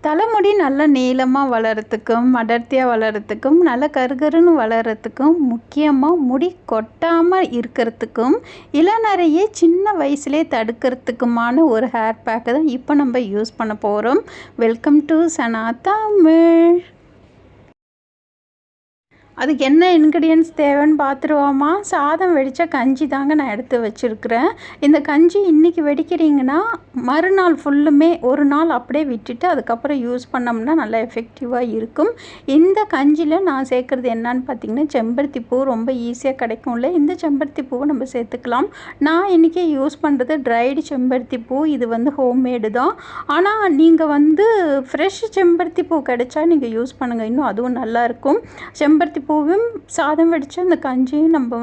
தலைமுடி நல்லா நீளமாக வளர்கிறதுக்கும் அடர்த்தியாக வளர்கிறதுக்கும் நல்லா கருகருன்னு வளர்கிறதுக்கும் முக்கியமாக முடி கொட்டாமல் இருக்கிறதுக்கும் இளநரையை சின்ன வயசுலேயே தடுக்கிறதுக்குமான ஒரு ஹேர் பேக்கு தான் இப்போ நம்ம யூஸ் பண்ண போகிறோம். வெல்கம் டு சனா தமிழ். அதுக்கு என்ன இன்க்ரீடியன்ட்ஸ் தேவைன்னு பார்த்துருவோமா? சாதம் வெடித்த கஞ்சி தாங்க நான் எடுத்து வச்சுருக்கிறேன். இந்த கஞ்சி இன்றைக்கி வெடிக்கிறீங்கன்னா மறுநாள் ஃபுல்லுமே ஒரு நாள் அப்படியே விட்டுட்டு அதுக்கப்புறம் யூஸ் பண்ணோம்னா நல்லா எஃபெக்டிவாக இருக்கும். இந்த கஞ்சியில் நான் சேர்க்குறது என்னன்னு பார்த்திங்கன்னா செம்பருத்தி பூ ரொம்ப ஈஸியாக கிடைக்கும்ல. இந்த செம்பருத்தி பூவை நம்ம சேர்த்துக்கலாம். நான் இன்றைக்கி யூஸ் பண்ணுறது ட்ரைடு செம்பருத்தி பூ. இது ஹோம்மேடு தான். ஆனால் நீங்கள் ஃப்ரெஷ் செம்பருத்தி பூ கிடைச்சா நீங்கள் யூஸ் பண்ணுங்கள், இன்னும் அதுவும் நல்லாயிருக்கும். செம்பருத்தி பூவும் சாதம் வடித்து அந்த கஞ்சியும் நம்ம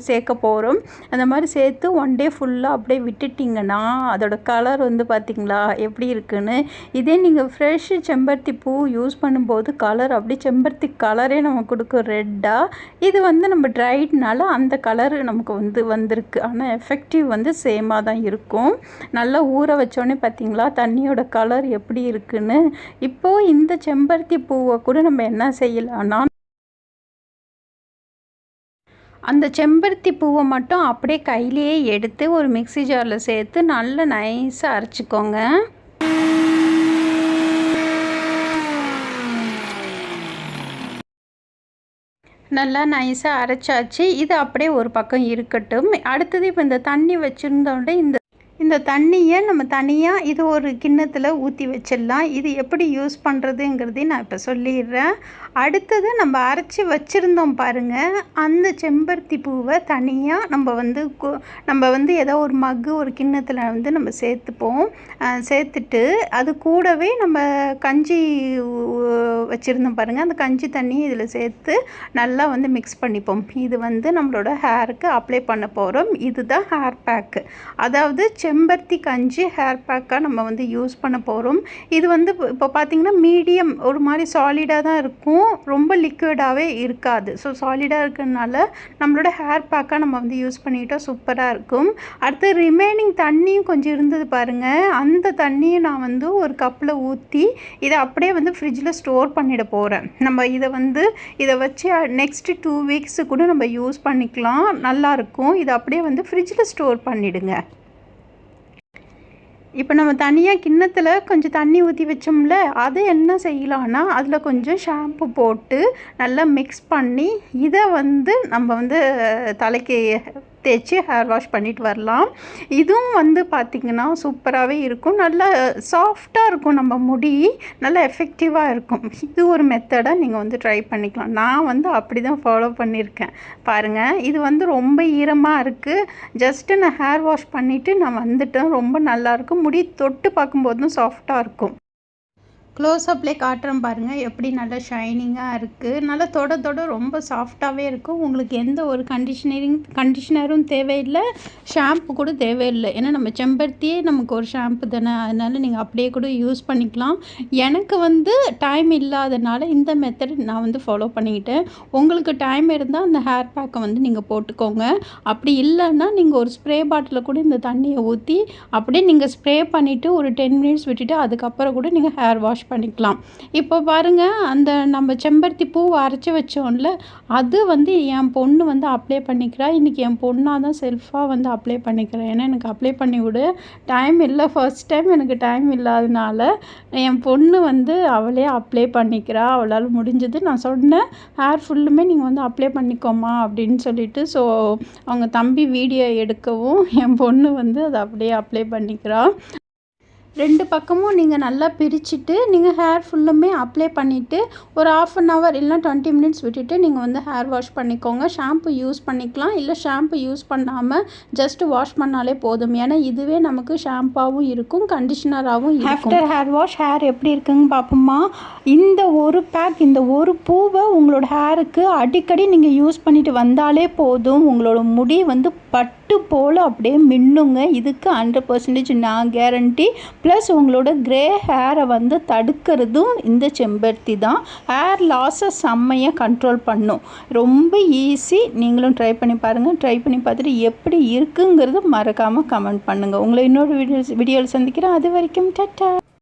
சேர்க்க போகிறோம். அந்த மாதிரி சேர்த்து ஒன் டே ஃபுல்லாக அப்படியே விட்டுட்டிங்கன்னா அதோட கலர் பார்த்திங்களா எப்படி இருக்குன்னு. இதே நீங்கள் ஃப்ரெஷ் செம்பருத்தி பூ யூஸ் பண்ணும்போது கலர் அப்படி செம்பருத்தி கலரே நமக்கு கொடுக்கும் ரெட்டாக. இது நம்ம ட்ரைட்னால அந்த கலரு நமக்கு வந்திருக்கு. ஆனால் எஃபெக்டிவ் சேமாக தான் இருக்கும். நல்லா ஊற வச்சோடனே பார்த்திங்களா தண்ணியோட கலர் எப்படி இருக்குன்னு. இப்போது இந்த செம்பருத்தி பூவை கூட நம்ம என்ன செய்யலாம்னா அந்த செம்பருத்தி பூவை மட்டும் அப்படியே கையிலேயே எடுத்து ஒரு மிக்ஸி ஜாரில் சேர்த்து நல்லா நைஸாக அரைச்சிக்கோங்க. நல்லா நைஸாக அரைச்சாச்சு. இது அப்படியே ஒரு பக்கம் இருக்கட்டும். அடுத்தது இப்போ இந்த தண்ணி வச்சுருந்தோட இந்த தண்ணியை நம்ம தனியாக இது ஒரு கிண்ணத்தில் ஊற்றி வச்சிடலாம். இது எப்படி யூஸ் பண்ணுறதுங்கிறதையும் நான் இப்போ சொல்லிடுறேன். அடுத்தது நம்ம அரைச்சி வச்சுருந்தோம் பாருங்கள், அந்த செம்பருத்தி பூவை தனியாக நம்ம ஏதோ ஒரு மக்கு ஒரு கிண்ணத்தில் நம்ம சேர்த்துப்போம். சேர்த்துட்டு அது கூடவே நம்ம கஞ்சி வச்சுருந்தோம் பாருங்கள், அந்த கஞ்சி தண்ணியை இதில் சேர்த்து நல்லா மிக்ஸ் பண்ணிப்போம். இது நம்மளோட ஹேருக்கு அப்ளை பண்ண போகிறோம். இதுதான் ஹேர் பேக்கு. அதாவது செம்பருத்தி கஞ்சி ஹேர் பேக்காக நம்ம யூஸ் பண்ண போகிறோம். இது இப்போ பார்த்திங்கன்னா மீடியம் ஒரு மாதிரி சாலிடாக தான் இருக்கும், ரொம்ப லிக்விடாகவே இருக்காது. ஸோ சாலிடாக இருக்கிறதுனால நம்மளோட ஹேர் பேக்காக நம்ம யூஸ் பண்ணிக்கிட்டால் சூப்பராக இருக்கும். அடுத்து ரிமைனிங் தண்ணியும் கொஞ்சம் இருந்தது பாருங்கள், அந்த தண்ணியை நான் ஒரு கப்பில் ஊற்றி இதை அப்படியே ஃப்ரிட்ஜில் ஸ்டோர் பண்ணிட போகிறேன். நம்ம இதை வச்சு நெக்ஸ்ட்டு 2 வீக்ஸு கூட நம்ம யூஸ் பண்ணிக்கலாம், நல்லாயிருக்கும். இதை அப்படியே ஃப்ரிட்ஜில் ஸ்டோர் பண்ணிவிடுங்க. இப்போ நம்ம தனியாக கிண்ணத்தில் கொஞ்சம் தண்ணி ஊற்றி வச்சோம்ல, அது என்ன செய்யலான்னா அதில் கொஞ்சம் ஷாம்பு போட்டு நல்லா மிக்ஸ் பண்ணி இதை நம்ம தலைக்கு தேய்ச்சி ஹேர் வாஷ் பண்ணிட்டு வரலாம். இதுவும் பார்த்திங்கன்னா சூப்பராகவே இருக்கும், நல்லா சாஃப்டாக இருக்கும், நம்ம முடி நல்லா எஃபெக்டிவாக இருக்கும். இது ஒரு மெத்தடை நீங்கள் ட்ரை பண்ணிக்கலாம். நான் அப்படி தான் ஃபாலோ பண்ணியிருக்கேன் பாருங்கள். இது ரொம்ப ஈரமாக இருக்குது. ஜஸ்ட்டு நான் ஹேர் வாஷ் பண்ணிவிட்டு நான் வந்துட்டேன். ரொம்ப நல்லாயிருக்கும், முடி தொட்டு பார்க்கும்போதும் சாஃப்டாக இருக்கும். க்ளோஸ்அப்லேயே காட்டுறேன் பாருங்கள், எப்படி நல்லா ஷைனிங்காக இருக்குது. நல்லா தொட ரொம்ப சாஃப்டாகவே இருக்கும். உங்களுக்கு எந்த ஒரு கண்டிஷனரும் தேவையில்லை, ஷாம்பு கூட தேவையில்லை. ஏன்னா நம்ம செம்பருத்தியே நமக்கு ஒரு ஷாம்பு தானே, அதனால் நீங்கள் அப்படியே கூட யூஸ் பண்ணிக்கலாம். எனக்கு டைம் இல்லாதனால இந்த மெத்தட் நான் ஃபாலோ பண்ணிக்கிட்டேன். உங்களுக்கு டைம் இருந்தால் அந்த ஹேர் பேக்கை நீங்கள் போட்டுக்கோங்க. அப்படி இல்லைன்னா நீங்கள் ஒரு ஸ்ப்ரே பாட்டிலில் கூட இந்த தண்ணியை ஊற்றி அப்படியே நீங்கள் ஸ்ப்ரே பண்ணிவிட்டு ஒரு 10 மினிட்ஸ் விட்டுட்டு அதுக்கப்புறம் கூட நீங்கள் ஹேர் வாஷ் பண்ணிக்கலாம். இப்போ பாருங்கள், அந்த நம்ம செம்பருத்தி பூ அரைச்சி வச்சோம்ல, அது என் பொண்ணு அப்ளை பண்ணிக்கிறா. இன்றைக்கி என் பொண்ணாக தான் செல்ஃபாக அப்ளை பண்ணிக்கிறேன். ஏன்னா எனக்கு அப்ளை பண்ணி விட டைம் இல்லை. ஃபர்ஸ்ட் டைம் எனக்கு டைம் இல்லாதனால என் பொண்ணு அவளே அப்ளை பண்ணிக்கிறா. அவளால் முடிஞ்சது நான் சொன்னேன், ஹேர் ஃபுல்லுமே நீங்கள் அப்ளை பண்ணிக்கோமா அப்படின்னு சொல்லிட்டு. ஸோ அவங்க தம்பி வீடியோ எடுக்கவும் என் பொண்ணு அதை அப்படியே அப்ளை பண்ணிக்கிறா. 2 பக்கமும் நீங்கள் நல்லா பிரிச்சுட்டு நீங்கள் ஹேர் ஃபுல்லுமே அப்ளை பண்ணிவிட்டு ஒரு 1/2 hour இல்லை 20 மினிட்ஸ் விட்டுட்டு நீங்கள் ஹேர் வாஷ் பண்ணிக்கோங்க. ஷாம்பு யூஸ் பண்ணிக்கலாம், இல்லை ஷாம்பு யூஸ் பண்ணாமல் ஜஸ்ட்டு வாஷ் பண்ணாலே போதும். ஏன்னா இதுவே நமக்கு ஷாம்பாகவும் இருக்கும், கண்டிஷ்னராகவும் இருக்கும். ஆஃப்டர் ஹேர் வாஷ் ஹேர் எப்படி இருக்குன்னு பார்ப்போமா? இந்த ஒரு பேக், இந்த ஒரு பூவை உங்களோட ஹேருக்கு அடிக்கடி நீங்கள் யூஸ் பண்ணிட்டு வந்தாலே போதும். உங்களோட முடி பட்டு போல் அப்படியே மின்னுங்க. இதுக்கு 100% நான் கேரண்டி. ப்ளஸ் உங்களோட க்ரே ஹேரை தடுக்கிறதும் இந்த செம்பருத்தி தான். ஹேர் லாஸை செம்மையாக கண்ட்ரோல் பண்ணும். ரொம்ப ஈஸி. நீங்களும் ட்ரை பண்ணி பாருங்கள். ட்ரை பண்ணி பார்த்துட்டு எப்படி இருக்குங்கிறது மறக்காமல் கமெண்ட் பண்ணுங்கள். உங்களை இன்னொரு வீடியோவில் சந்திக்கிறேன். அது வரைக்கும் டாட்டா.